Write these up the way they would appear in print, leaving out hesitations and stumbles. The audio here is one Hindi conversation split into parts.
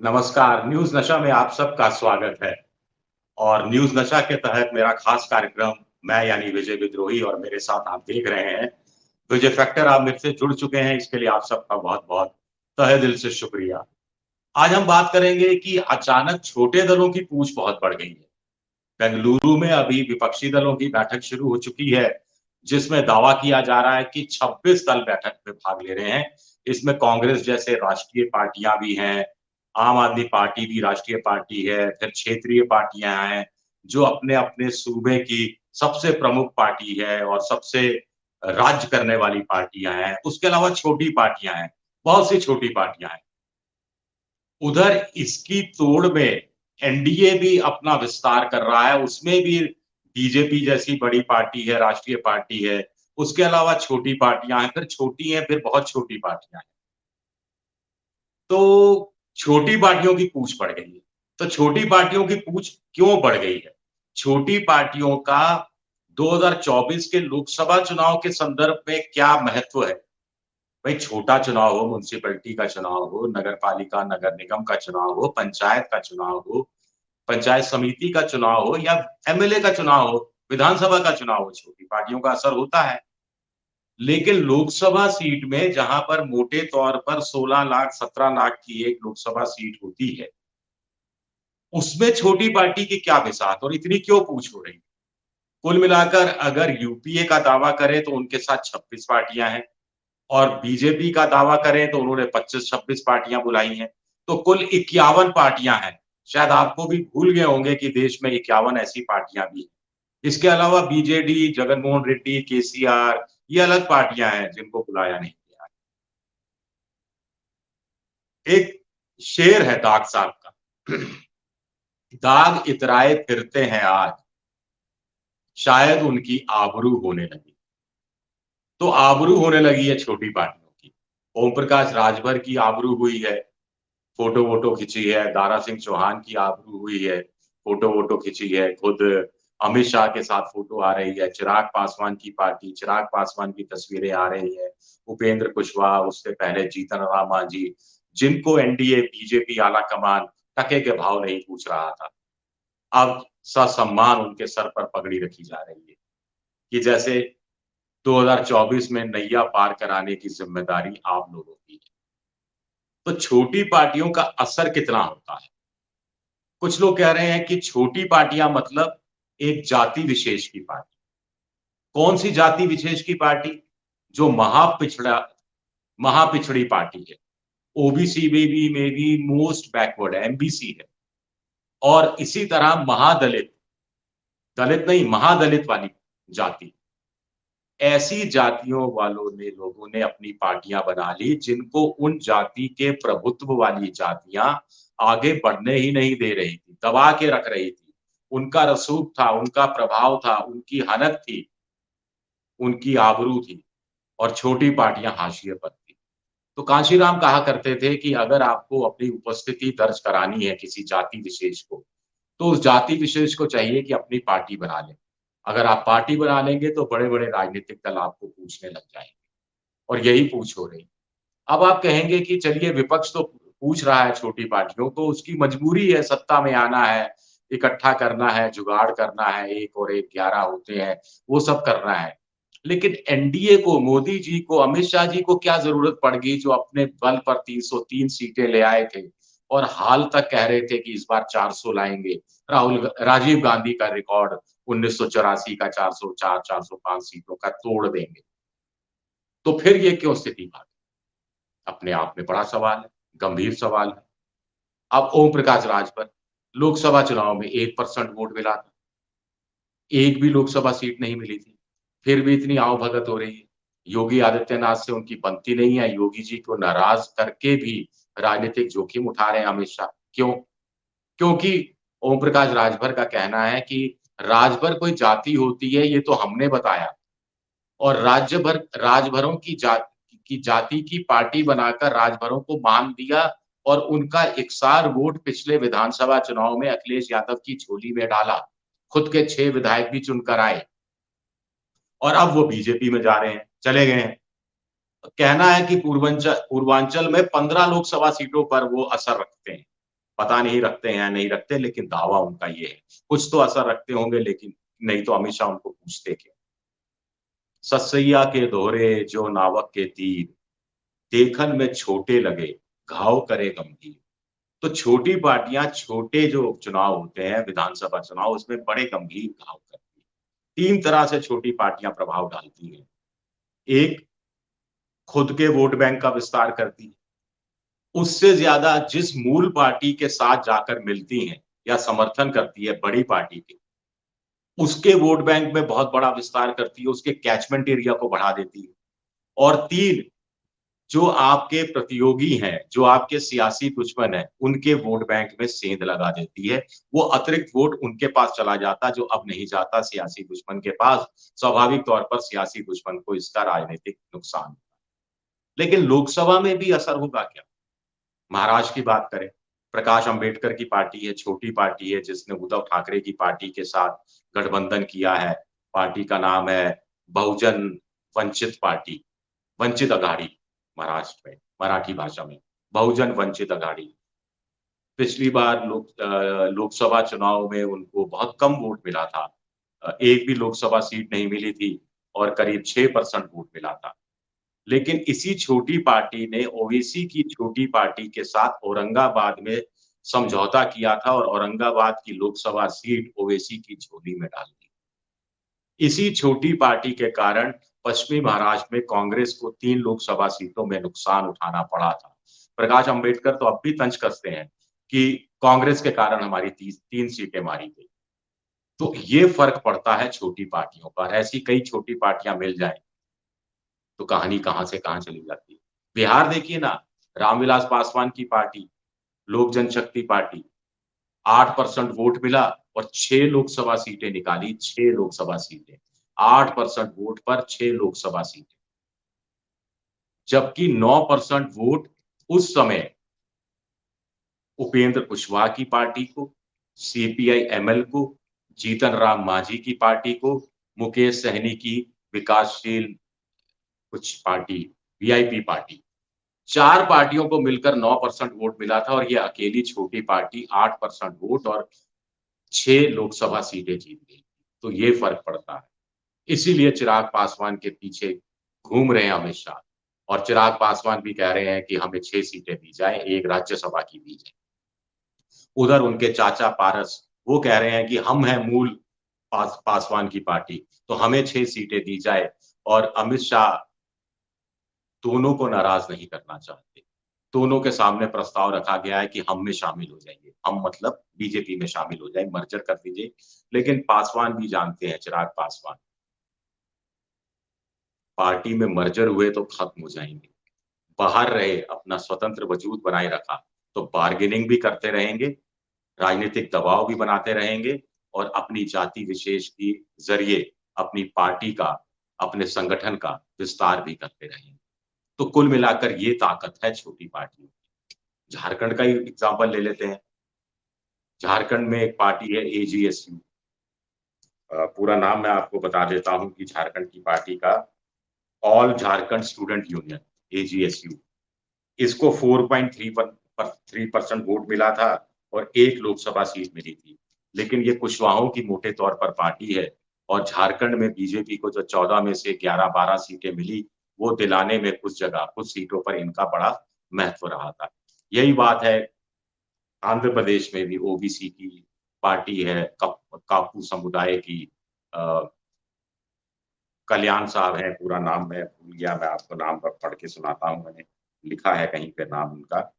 नमस्कार, न्यूज़ नशा में आप सबका स्वागत है। और न्यूज़ नशा के तहत मेरा खास कार्यक्रम मैं यानी विजय विद्रोही और मेरे साथ आप देख रहे हैं। विजय फैक्टर आप मेरे से जुड़ चुके हैं, इसके लिए आप सबका बहुत-बहुत तहे दिल से शुक्रिया। आज हम बात करेंगे कि अचानक छोटे दलों की पूछ बहुत बढ़ गई है। बेंगलुरु में अभी विपक्षी दलों की बैठक शुरू हो चुकी है, जिसमें दावा किया जा रहा है कि 26 दल बैठक में भाग ले रहे हैं। इसमें कांग्रेस जैसे राष्ट्रीय पार्टियां भी हैं, आम आदमी पार्टी भी राष्ट्रीय पार्टी है, फिर क्षेत्रीय पार्टियां हैं, जो अपने-अपने सूबे की सबसे प्रमुख पार्टी है और सबसे राज्य करने वाली पार्टियां हैं। उसके अलावा छोटी पार्टियां हैं, बहुत सी छोटी पार्टियां हैं। उधर इसकी तोड़ में एनडीए भी अपना विस्तार कर रहा है, उसमें भी बीजेपी जैसी बड़ी पार्टी है, राष्ट्रीय पार्टी है, उसके अलावा छोटी पार्टियाँ हैं, फिर छोटी हैं, फिर बहुत छोटी पार्टियाँ हैं। तो छोटी पार्टियों की पूछ बढ़ गई है। तो छोटी पार्टियों की पूछ क्यों बढ़ गई है? छोटी पार्टियों का 2024 के लोकसभा चुनाव के संदर्भ में क्या महत्व है? भाई छोटा चुनाव हो, म्युनिसिपैलिटी का चुनाव हो, नगर पालिका, नगर निगम का चुनाव हो, पंचायत का चुनाव हो, पंचायत समिति का चुनाव हो या एमएलए का चुनाव हो, विधानसभा का चुनाव हो, छोटी पार्टियों का असर होता है। लेकिन लोकसभा सीट में जहां पर मोटे तौर पर 16 लाख, 17 लाख की एक लोकसभा सीट होती है, उसमें छोटी पार्टी की क्या बिसात और इतनी क्यों पूछ हो रही है? कुल मिलाकर अगर यूपीए का दावा करें तो उनके साथ 26 पार्टियां हैं। और बीजेपी का दावा करें तो उन्होंने 25-26 पार्टियां बुलाई हैं, तो कुल 51 पार्टियां हैं। शायद आपको भी भूल गए होंगे कि देश में 51 ऐसी पार्टियां भी हैं। इसके अलावा बीजेडी, जगनमोहन रेड्डी, केसीआर ये अलग पार्टियां हैं जिनको बुलाया नहीं गया है। एक शेर है दाग साहब का दाग इतराए फिरते हैं आज, शायद उनकी आबरू होने लगी। तो आबरू होने लगी है छोटी पार्टियों की। ओम प्रकाश राजभर की आबरू हुई है, फोटो-वोटो खिंची है, दारा सिंह चौहान की आबरू हुई है, फोटो-वोटो खिंची है, खुद अमित शाह के साथ फोटो आ रही है, चिराग पासवान की पार्टी, चिराग पासवान की तस्वीरें आ रही हैं, उपेंद्र कुशवाहा, उससे पहले जीतन राम मांझी, जिनको एनडीए, बीजेपी आलाकमान टके के भाव नहीं पूछ रहा था। अब ससम्मान उनके सर पर पगड़ी रखी जा रही है, कि जैसे 2024 में नैया पार कराने की ज़िम्मेदारी आप लोगों की है। तो छोटी पार्टियों का असर कितना होता है? कुछ लोग कह रहे हैं कि छोटी पार्टियां मतलब एक जाति विशेष की पार्टी। कौन सी जाति विशेष की पार्टी? जो महापिछड़ी पार्टी है। ओबीसी में भी मोस्ट बैकवर्ड है, एमबीसी है। और इसी तरह महादलित, दलित नहीं महादलित वाली जाति। ऐसी जातियों वालों ने लोगों ने अपनी पार्टियां बना ली जिनको उन जाति के प्रभुत्व वाली जातियां आगे बढ़ने ही नहीं दे रही थी, दबा के रख रही थी। उनका रसूख था, उनका प्रभाव था, उनकी हनक थी, उनकी आबरू थी और छोटी पार्टियां हाशिए पर थी। तो कांशीराम कहा करते थे कि अगर आपको अपनी उपस्थिति दर्ज करानी है किसी जाति विशेष को, तो उस जाति विशेष को चाहिए कि अपनी पार्टी बना लें। अगर आप पार्टी बना लेंगे तो बड़े-बड़े राजनीतिक दल आपको पूछने लग जाएँगे और यही पूछ हो रही। अब आप कहेंगे कि चलिए विपक्ष तो पूछ रहा है छोटी पार्टियों को, उसकी मजबूरी है, सत्ता में आना है, इकट्ठा करना है, जुगाड़ करना है, 1 और 1 11 होते हैं, वो सब करना है। लेकिन एनडीए को, मोदी जी को, अमित शाह जी को क्या ज़रूरत पड़ गई जो अपने बल पर 303 सीटें ले आए थे और हाल तक कह रहे थे कि इस बार 400 लाएँगे। राजीव गांधी का रिकॉर्ड 1984 का 404, 405 सीटों का तोड़ देंगे। तो फिर ये क्यों स्थिति बन अपने आप में बड़ा सवाल है, गंभीर सवाल है। अब ओम प्रकाश राजभर, लोकसभा चुनाव में 1% वोट मिला था, एक भी लोकसभा सीट नहीं मिली थी, फिर भी इतनी आवभगत हो रही है। योगी आदित्यनाथ से उनकी बनती नहीं है, योगी जी को नाराज़ करके भी राजनीतिक जोखिम उठा रहे हैं अमित शाह, क्यों? क्योंकि ओम प्रकाश राजभर का कहना है कि राजभर कोई जाति होती है, ये तो हमने बताया। और राजभरों की जाति की पार्टी बनाकर राजभरों को मान दिया और उनका इकसार वोट पिछले विधानसभा चुनाव में अखिलेश यादव की झोली में डाला। खुद के 6 विधायक भी चुनकर आए और अब वो बीजेपी में जा रहे हैं, चले गए हैं। कहना है कि पूर्वांचल में 15 लोकसभा सीटों पर वो असर रखते हैं। पता नहीं रखते हैं या नहीं रखते, लेकिन दावा उनका ये है। कुछ तो असर रखते होंगे, लेकिन नहीं तो अमित शाह उनको पूछते क्यों? ससैया के दोहरे जो नावक के तीर, देखन में छोटे लगे, घाव करे गंभीर। तो छोटी पार्टियां छोटे जो चुनाव होते हैं, विधानसभा चुनाव, उसमें बड़े गंभीर घाव करती हैं। तीन तरह से छोटी पार्टियां प्रभाव डालती हैं। एक, खुद के वोट बैंक का विस्तार करती है। उससे ज्यादा जिस मूल पार्टी के साथ जाकर मिलती हैं या समर्थन करती है बड़ी पार्टी के, उसके वोट बैंक में बहुत बड़ा विस्तार करती है, उसके कैचमेंट एरिया को बढ़ा देती है। और तीन, जो आपके प्रतियोगी हैं, जो आपके सियासी दुश्मन हैं, उनके वोट बैंक में सेंध लगा देती है। वो अतिरिक्त वोट उनके पास चला जाता, जो अब नहीं जाता सियासी दुश्मन के पास। स्वाभाविक तौर पर सियासी दुश्मन को इसका राजनीतिक नुकसान। लेकिन लोकसभा में भी असर होगा क्या? महाराष्ट्र की बात करें, प्रकाश अंबेडकर की पार्टी है, छोटी पार्टी है, जिसने उद्धव ठाकरे की पार्टी के साथ गठबंधन किया है। पार्टी का नाम है बहुजन वंचित पार्टी, वंचित अघाड़ी महाराष्ट्र में, मराठी भाषा में बहुजन वंचित अघाड़ी। पिछली बार लोकसभा चुनाव में उनको बहुत कम वोट मिला था। एक भी लोकसभा सीट नहीं मिली थी और करीब 6% वोट मिला था। लेकिन इसी छोटी पार्टी ने ओवैसी की छोटी पार्टी के साथ औरंगाबाद में समझौता किया था और औरंगाबाद की लोकसभा सीट ओवैसी की झोली में डाल दी। इसी छोटी पार्टी के कारण पश्चिमी महाराष्ट्र में कांग्रेस को 3 लोकसभा सीटों में नुकसान उठाना पड़ा था। प्रकाश अंबेडकर तो अब भी तंज कसते हैं कि कांग्रेस के कारण हमारी 3 सीटें मारी गई। तो ये फर्क पड़ता है छोटी पार्टियों पर। ऐसी कई छोटी पार्टियां मिल जाए तो कहानी कहां से कहां चली जाती है। बिहार देखिए ना, रामविलास पासवान की पार्टी, लोक जनशक्ति पार्टी, 8% वोट मिला और 6 लोकसभा सीटें निकाली, 6 लोकसभा सीटें। 8% वोट पर 6 लोकसभा सीटें। जबकि 9% वोट उस समय उपेंद्र कुशवाहा की पार्टी को, सीपीआई एमएल को, जीतन राम मांझी की पार्टी को, मुकेश सहनी की विकासशील कुछ पार्टी, वीआईपी पार्टी, 4 पार्टियों को मिलकर 9% वोट मिला था और ये अकेली छोटी पार्टी 8% वोट और 6 लोकसभा सीटें जीत गई। तो ये फर्क पड़ता है। इसीलिए चिराग पासवान के पीछे घूम रहे हैं अमित शाह, और चिराग पासवान भी कह रहे हैं कि हमें 6 सीटें दी जाए, 1 राज्यसभा की दी जाए। उधर उनके चाचा पारस, वो कह रहे हैं कि हम हैं मूल पासवान की पार्टी, तो हमें 6 सीटें दी जाए। और अमित शाह दोनों को नाराज नहीं करना चाहते। दोनों के सामने प्रस्ताव रखा गया है कि हम में शामिल हो जाइए। हम मतलब बीजेपी में शामिल हो जाए, मर्जर कर दीजिए। लेकिन पासवान भी जानते हैं, चिराग पासवान, पार्टी में मर्जर हुए तो खत्म हो जाएंगे। बाहर रहे, अपना स्वतंत्र वजूद बनाए रखा, तो बार्गेनिंग भी करते रहेंगे, राजनीतिक दबाव भी बनाते रहेंगे और अपनी जाति विशेष के जरिए अपनी पार्टी का, अपने संगठन का विस्तार भी करते रहेंगे। तो कुल मिलाकर ये ताकत है छोटी पार्टियों की। झारखंड का ही एग्जाम्पल ले लेते हैं। झारखंड में एक पार्टी है एजीएसयू। पूरा नाम मैं आपको बता देता हूं कि झारखंड की पार्टी का ऑल झारखंड स्टूडेंट यूनियन, एजीएसयू। इसको 4.3% वोट मिला था और 1 लोकसभा सीट मिली थी। लेकिन ये कुशवाहों की मोटे तौर पर पार्टी है और झारखंड में बीजेपी को जो 14 में से 11-12 सीटें मिली, वो दिलाने में कुछ जगह, कुछ सीटों पर इनका बड़ा महत्व रहा था। यही बात है आंध्र प्रदेश में भी ओबीसी की पार्टी है, कापू समुदाय की। कल्याण साहब है, पूरा नाम मैं भूल गया, मैं आपको नाम पर पढ़ के सुनाता हूँ, मैंने लिखा है कहीं पे नाम उनका।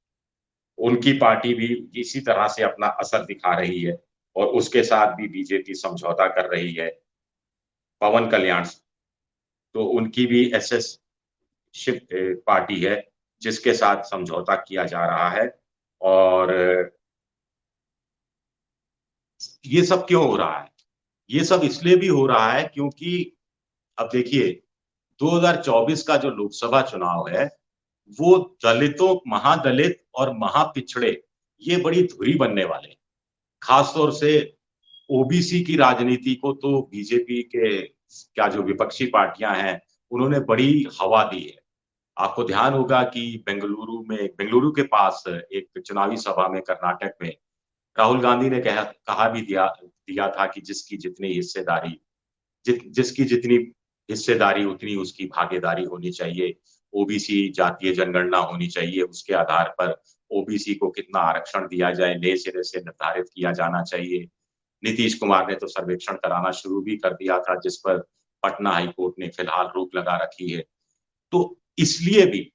उनकी पार्टी भी इसी तरह से अपना असर दिखा रही है और उसके साथ भी बीजेपी समझौता कर रही है। पवन कल्याण, तो उनकी भी एसएस शिप पार्टी है जिसके साथ समझौता किया जा रहा है। और ये सब क्यों हो रहा है? ये सब इसलिए भी हो रहा है क्योंकि अब देखिए, 2024 का जो लोकसभा चुनाव है, वो दलितों, महादलित और महापिछड़े, ये बड़ी धुरी बनने वाले हैं। खासतौर से ओबीसी की राजनीति को तो बीजेपी के क्या जो विपक्षी पार्टियां हैं, उन्होंने बड़ी हवा दी है। आपको ध्यान होगा कि बेंगलुरु के पास एक चुनावी सभा में कर्नाटक में राहुल गांधी ने कहा भी दिया था कि जिसकी जितनी हिस्सेदारी उतनी उसकी भागीदारी होनी चाहिए। ओबीसी जातीय जनगणना होनी चाहिए, उसके आधार पर ओबीसी को कितना आरक्षण दिया जाए नए सिरे से निर्धारित किया जाना चाहिए। नीतीश कुमार ने तो सर्वेक्षण कराना शुरू भी कर दिया था, जिस पर पटना हाईकोर्ट ने फिलहाल रोक लगा रखी है। तो इसलिए भी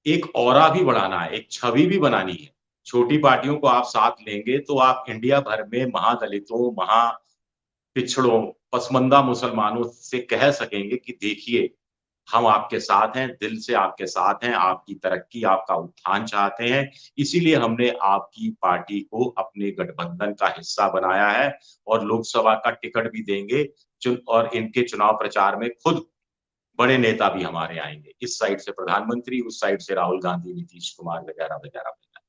एक ऑरा भी बढ़ाना है, एक छवि भी बनानी है। छोटी पार्टियों को आप साथ लेंगे तो आप इंडिया भर में महादलितों, पिछड़ों, पसमंदा मुसलमानों से कह सकेंगे कि देखिए, हम आपके साथ हैं, दिल से आपके साथ हैं, आपकी तरक्की, आपका उत्थान चाहते हैं। इसीलिए हमने आपकी पार्टी को अपने गठबंधन का हिस्सा बनाया है और लोकसभा का टिकट भी देंगे। और इनके चुनाव प्रचार में खुद बड़े नेता भी हमारे आएंगे। इस साइड से प्रधानमंत्री, उस साइड से राहुल गांधी, नीतीश कुमार वगैरह वगैरह वगैरह।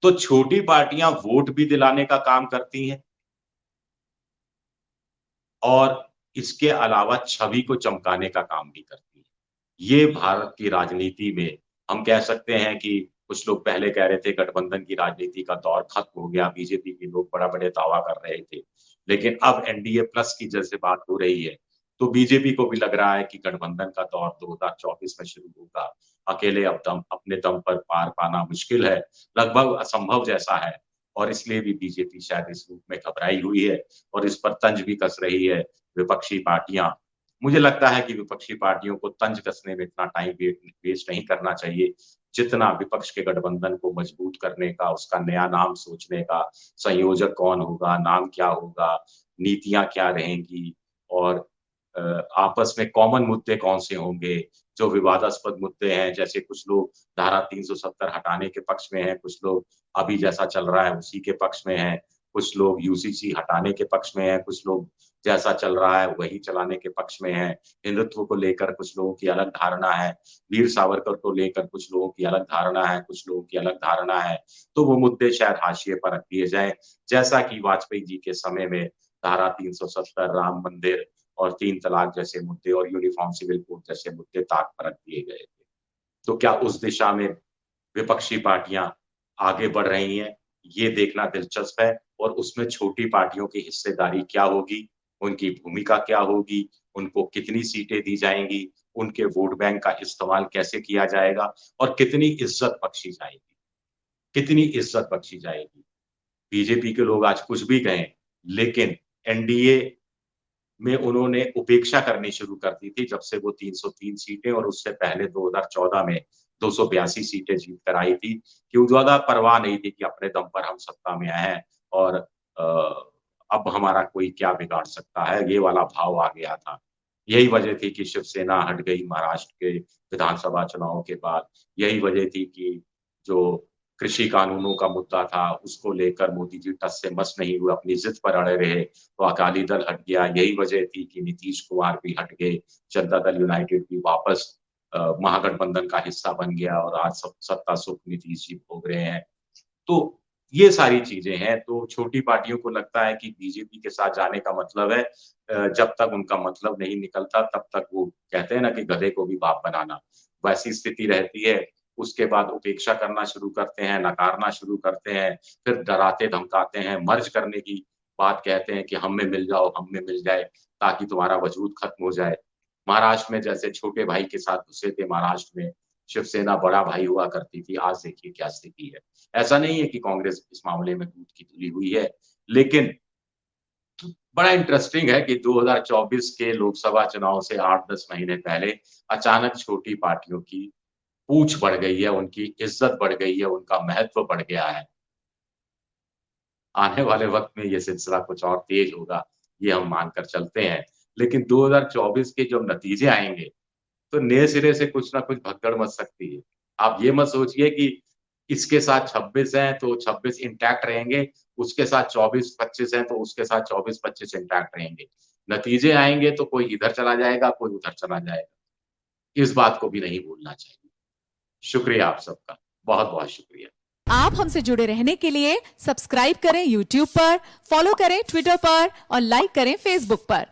तो छोटी पार्टियां वोट भी दिलाने का काम करती हैं और इसके अलावा छवि को चमकाने का काम भी करती है। ये भारत की राजनीति में हम कह सकते हैं कि कुछ लोग पहले कह रहे थे गठबंधन की राजनीति का दौर खत्म हो गया, बीजेपी के लोग बड़े दावा कर रहे थे, लेकिन अब एनडीए प्लस की जैसे बात हो रही है तो बीजेपी को भी लग रहा है कि गठबंधन का दौर 2024 में शुरू होगा। अकेले अपने दम पर पार पाना मुश्किल है, लगभग असंभव जैसा है, और इसलिए भी बीजेपी शायद इस रूप में घबराई हुई है और इस पर तंज भी कस रही है विपक्षी पार्टियां। मुझे लगता है कि विपक्षी पार्टियों को तंज कसने में इतना टाइम वेस्ट नहीं करना चाहिए, जितना विपक्ष के गठबंधन को मजबूत करने का, उसका नया नाम सोचने का, संयोजक कौन होगा, नाम क्या होगा, नीतियां क्या रहेंगी, और आपस में कॉमन मुद्दे कौन से होंगे, जो विवादास्पद मुद्दे हैं, जैसे कुछ लोग धारा 370 हटाने के पक्ष में हैं, कुछ लोग अभी जैसा चल रहा है उसी के पक्ष में हैं, कुछ लोग यूसीसी हटाने के पक्ष में हैं, कुछ लोग जैसा चल रहा है वही चलाने के पक्ष में हैं। हिंदुत्व को लेकर कुछ लोगों की अलग धारणा है, वीर सावरकर को लेकर कुछ लोगों की अलग धारणा है, कुछ लोगों की अलग धारणा है। तो वो मुद्दे शायद हाशिए पर रख दिए जाएं, जैसा कि वाजपेयी जी के समय में धारा 370, राम मंदिर और 3 तलाक जैसे मुद्दे और यूनिफॉर्म सिविल कोड जैसे मुद्दे ताक पर रख दिए गए थे। तो क्या उस दिशा में विपक्षी पार्टियां आगे बढ़ रही हैं, ये देखना दिलचस्प है, और उसमें छोटी पार्टियों की हिस्सेदारी क्या होगी, उनकी भूमिका क्या होगी, उनको कितनी सीटें दी जाएंगी, उनके वोट बैंक का इस्तेमाल कैसे किया जाएगा और कितनी इज्जत बख्शी जाएगी, कितनी इज्जत बख्शी जाएगी। बीजेपी के लोग आज कुछ भी कहें, लेकिन एनडीए में उन्होंने उपेक्षा करनी शुरू कर दी थी जब से वो 303 सीटें और उससे पहले 2014 में 282 सीटें जीत कर आई थी, कि ज्यादा परवाह नहीं थी कि अपने दम पर हम सत्ता में आए हैं और अब हमारा कोई क्या बिगाड़ सकता है, ये वाला भाव आ गया था। यही वजह थी कि शिवसेना हट गई महाराष्ट्र के विधानसभा चुनाव के बाद। यही वजह थी कि जो कृषि कानूनों का मुद्दा था उसको लेकर मोदी जी टस से मस नहीं हुए, अपनी जिद पर अड़े रहे, तो अकाली दल हट गया। यही वजह थी कि नीतीश कुमार भी हट गए, जनता दल यूनाइटेड भी वापस महागठबंधन का हिस्सा बन गया और आज सत्ता सुख नीतीश जी भोग रहे हैं। तो ये सारी चीजें हैं। तो छोटी पार्टियों को लगता है कि बीजेपी के साथ जाने का मतलब है जब तक उनका मतलब नहीं निकलता तब तक वो कहते हैं ना कि गधे को भी बाप बनाना, वैसी स्थिति रहती है। उसके बाद उपेक्षा करना शुरू करते हैं, नकारना शुरू करते हैं, फिर डराते धमकाते हैं, मर्ज करने की बात कहते हैं कि हम में मिल जाओ, हम में मिल जाए ताकि तुम्हारा वजूद खत्म हो जाए। महाराष्ट्र में जैसे छोटे भाई के साथ घुसे थे, महाराष्ट्र में शिवसेना बड़ा भाई हुआ करती थी, आज देखिए क्या स्थिति है। ऐसा नहीं है कि कांग्रेस इस मामले में दूध की धुली हुई है, लेकिन बड़ा इंटरेस्टिंग है कि 2024 के लोकसभा चुनाव से 8-10 महीने पहले अचानक छोटी पार्टियों की पूछ बढ़ गई है, उनकी इज्जत बढ़ गई है, उनका महत्व बढ़ गया है। आने वाले वक्त में ये सिलसिला कुछ और तेज होगा, ये हम मानकर चलते हैं। लेकिन 2024 के जब नतीजे आएंगे तो नए सिरे से कुछ ना कुछ भगदड़ मच सकती है। आप ये मत सोचिए कि इसके साथ 26 हैं तो 26 इंटैक्ट रहेंगे, उसके साथ 24-25 हैं तो उसके साथ 24-25 इंटैक्ट रहेंगे। नतीजे आएँगे तो कोई इधर चला जाएगा, कोई उधर चला जाएगा। इस बात को भी नहीं भूलना चाहिए। शुक्रिया आप सबका, बहुत-बहुत शुक्रिया। आप हमसे जुड़े रहने के लिए सब्सक्राइब करें YouTube पर, फॉलो करें Twitter पर और लाइक करें Facebook पर।